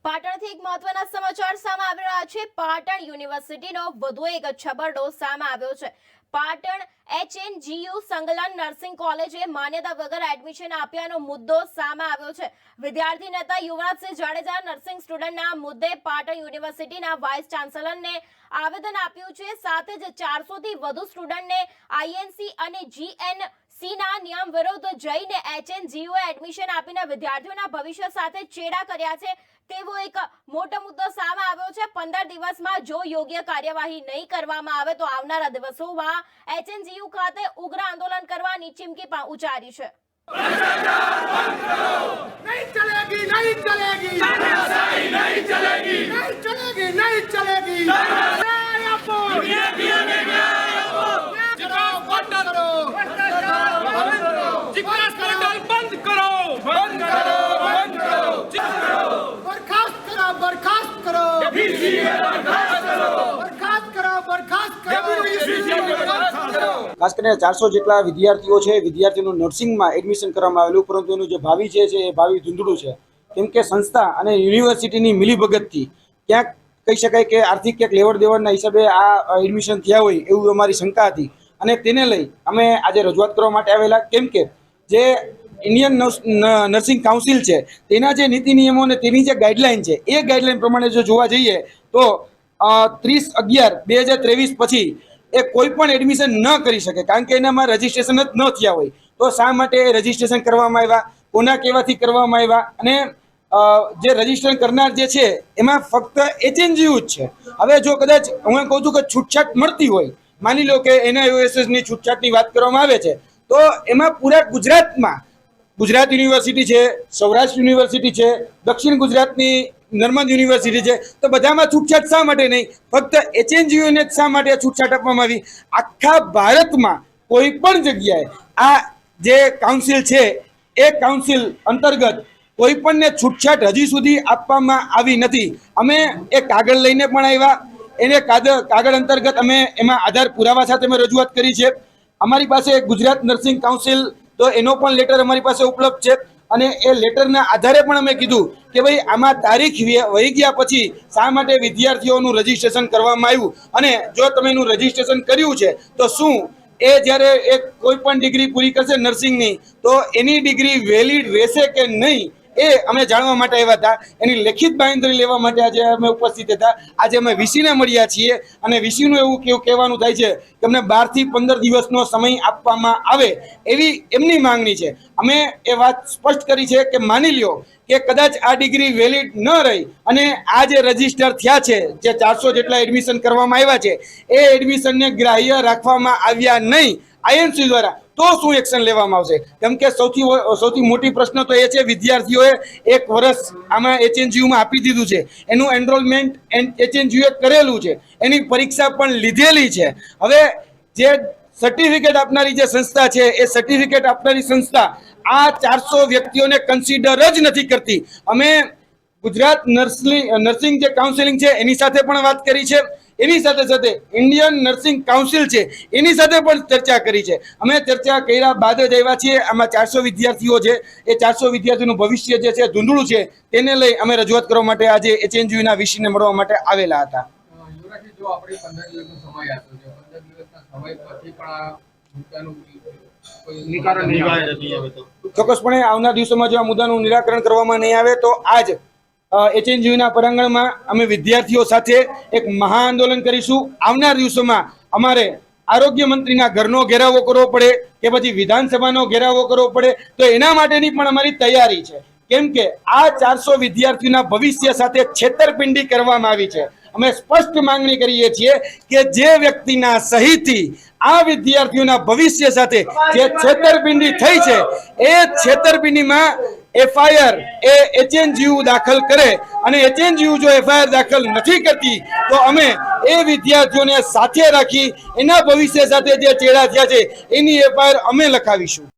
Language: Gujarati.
પાટણથી એક મહત્વના સમાચાર સામે આવી રહ્યા છે। પાટણ યુનિવર્સિટીનો વધુ એક છબરડો સામે આવ્યો છે। પાટણ HNGU સંકલન નર્સિંગ કોલેજે માન્યતા વગર એડમિશન આપ્યાનો મુદ્દો સામે આવ્યો છે। વિદ્યાર્થી નેતા યુવરાજસિંહ જાડેજા નર્સિંગ સ્ટુડન્ટના મુદ્દે પાટણ યુનિવર્સિટીના વાઇસ ચાન્સેલરને આવેદન આપ્યું છે। સાથે જ 400 થી વધુ સ્ટુડન્ટને INC અને GNC ના નિયમ વિરુદ્ધ જઈને HNGU એડમિશન આપીને વિદ્યાર્થીઓના ભવિષ્ય સાથે ચેડા કર્યા છે તેવો એક મોટો મુદ્દો સામે આવ્યો છે। 15 દિવસમાં જો યોગ્ય કાર્યવાહી નહીં કરવામાં આવે તો આવનારા દિવસોમાં HNGU ખાતે ઉગ્ર આંદોલન કરવાની ચીમકી પણ ઉચ્ચારી છે। नहीं चलेगी नहीं चलेगी नहीं चलेगी नहीं चलेगी नहीं चलेगी बंद करो बंद करो बंद करो बर्खास्त करो बर्खास्त करो बर्खास्त करो बर्खास्त करो। खास કરીને 400 જેટલા વિદ્યાર્થીઓ છે વિદ્યાર્થીઓનું નર્સિંગમાં એડમિશન કરવામાં આવેલું, પરંતુ એનું જે ભાવિ છે એ ભાવિ ધૂંધળું છે। કેમ કે સંસ્થા અને યુનિવર્સિટીની મિલીભગતથી ક્યાંક કહી શકાય કે આર્થિક ક્યાંક લેવડ દેવડના હિસાબે આ એડમિશન થયા હોય એવું અમારી શંકા હતી અને તેને લઈ અમે આજે રજૂઆત કરવા માટે આવેલા। કેમ કે જે ઇન્ડિયન નર્સિંગ કાઉન્સિલ છે તેના જે નીતિ નિયમો અને તેની જે ગાઈડલાઈન છે એ ગાઈડલાઈન પ્રમાણે જો જોવા જઈએ તો 30/11/2023 પછી એ કોઈ પણ એડમિશન ન કરી શકે, કારણ કે એનામાં રજીસ્ટ્રેશન જ ન થયા હોય। તો શા માટે રજીસ્ટ્રેશન કરવામાં આવ્યા, કોના કહેવાથી કરવામાં આવ્યા, અને જે રજીસ્ટ્રેશન કરનાર જે છે એમાં ફક્ત HNGU જ છે। હવે જો કદાચ હું કહું છું કે છૂટછાટ મળતી હોય, માની લો કે NIOSની છૂટછાટની વાત કરવામાં આવે છે તો એમાં પૂરા ગુજરાતમાં ગુજરાત યુનિવર્સિટી છે, સૌરાષ્ટ્ર યુનિવર્સિટી છે, દક્ષિણ ગુજરાતની નર્મદ યુનિવર્સિટી છે, તો બધામાં છૂટછાટ શા માટે નહીં, ફક્ત HNGUને જ શા માટે છૂટછાટ આપવામાં આવી? આખા ભારતમાં કોઈ પણ જગ્યાએ આ જે કાઉન્સિલ છે એ કાઉન્સિલ અંતર્ગત કોઈ પણને છૂટછાટ હજી સુધી આપવામાં આવી નથી। અમે એ કાગળ લઈને પણ આવ્યા, એને કાગળ અંતર્ગત અમે એમાં આધાર પુરાવા સાથે અમે રજૂઆત કરી છે। અમારી પાસે ગુજરાત નર્સિંગ કાઉન્સિલ તો એનો પણ લેટર અમારી પાસે ઉપલબ્ધ છે અને એ લેટરના આધારે પણ અમે કીધું કે ભાઈ આમાં તારીખ વહી ગયા પછી શા માટે વિદ્યાર્થીઓનું રજીસ્ટ્રેશન કરવામાં આવ્યું, અને જો તમે એનું રજીસ્ટ્રેશન કર્યું છે તો શું એ જ્યારે એક કોઈ પણ ડિગ્રી પૂરી કરશે નર્સિંગની તો એની ડિગ્રી વેલિડ રહેશે કે નહીં એ અમે જાણવા માટે આવ્યા હતા। એની લેખિત બાંયધરી લેવા માટે આજે અમે ઉપસ્થિત હતા। આજે અમે VC ને મળ્યા છીએ અને VCનું એવું કહેવાનું થાય છે કે અમને 12 થી 15 દિવસનો સમય આપવામાં આવે એવી એમની માંગણી છે। અમે એ વાત સ્પષ્ટ કરી છે કે માની લ્યો કે કદાચ આ ડિગ્રી વેલિડ ન રહી અને આ જે રજીસ્ટર થયા છે, જે 400 જેટલા એડમિશન કરવામાં આવ્યા છે એ એડમિશનને ગ્રાહ્ય રાખવામાં આવ્યા નહીં INC દ્વારા, તો શું એક્શન લેવામાં આવશે? કેમ કે સૌથી મોટી પ્રશ્ન તો એ છે વિદ્યાર્થીઓએ 1 વર્ષ આમાં HNGUમાં આપી દીધું છે, એનું એનરોલમેન્ટ HNGUએ કરેલું છે, એની પરીક્ષા પણ લીધેલી છે। હવે જે સર્ટિફિકેટ આપનારી જે સંસ્થા છે એ સર્ટિફિકેટ આપનારી સંસ્થા આ 400 વ્યક્તિઓને કન્સિડર જ નથી કરતી। અમે ગુજરાત નર્સિંગ જે કાઉન્સિલિંગ છે એની સાથે પણ વાત કરી છે, એની સાથે સાથે ઇન્ડિયન નર્સિંગ કાઉન્સિલ છે એની સાથે પણ ચર્ચા કરી છે। અમે ચર્ચા કર્યા બાદ જ આવ્યા છીએ। આમાં 400 વિદ્યાર્થીઓ છે, એ 400 વિદ્યાર્થીઓનું ભવિષ્ય જે છે ધૂંધળું છે, તેને લઈ અમે રજૂઆત કરવા માટે આજે HNGUના VCને મળવા માટે આવેલા હતા। જો આપણે 15 દિવસનો સમય આપ્યો છે, 15 દિવસના સમય પછી પણ આ મુદ્દાનું નિરાકરણ નહીં આવે તો ચોક્કસપણે આવનાર દિવસોમાં જો આ મુદ્દાનું નિરાકરણ કરવામાં નહીં આવે તો આજ HNGUના પરાંગણમાં અમે વિદ્યાર્થીઓ સાથે એક મહા આંદોલન કરીશું। આવનાર દિવસોમાં અમારે આરોગ્ય મંત્રીના ઘરનો ઘેરાવો કરવો પડે કે પછી વિધાનસભાનો ઘેરાવો કરવો પડે તો એના માટેની પણ અમારી તૈયારી છે। કેમ કે આ 400 વિદ્યાર્થીઓના ભવિષ્ય સાથે છેતરપિંડી કરવામાં આવી છે। અમે સ્પષ્ટ માંગણી કરીએ છીએ કે જે વ્યક્તિના સહીથી આ વિદ્યાર્થીઓના ભવિષ્ય સાથે જે છેતરપિંડી થઈ છે એ છેતરપિંડીમાં FIR એ HNGU દાખલ કરે, અને HNGU જો FIR દાખલ નથી કરતી તો અમે એ વિદ્યાર્થીઓને સાથે રાખી એના ભવિષ્ય સાથે જે ચેડા થયા છે એની FIR અમે લખાવીશું।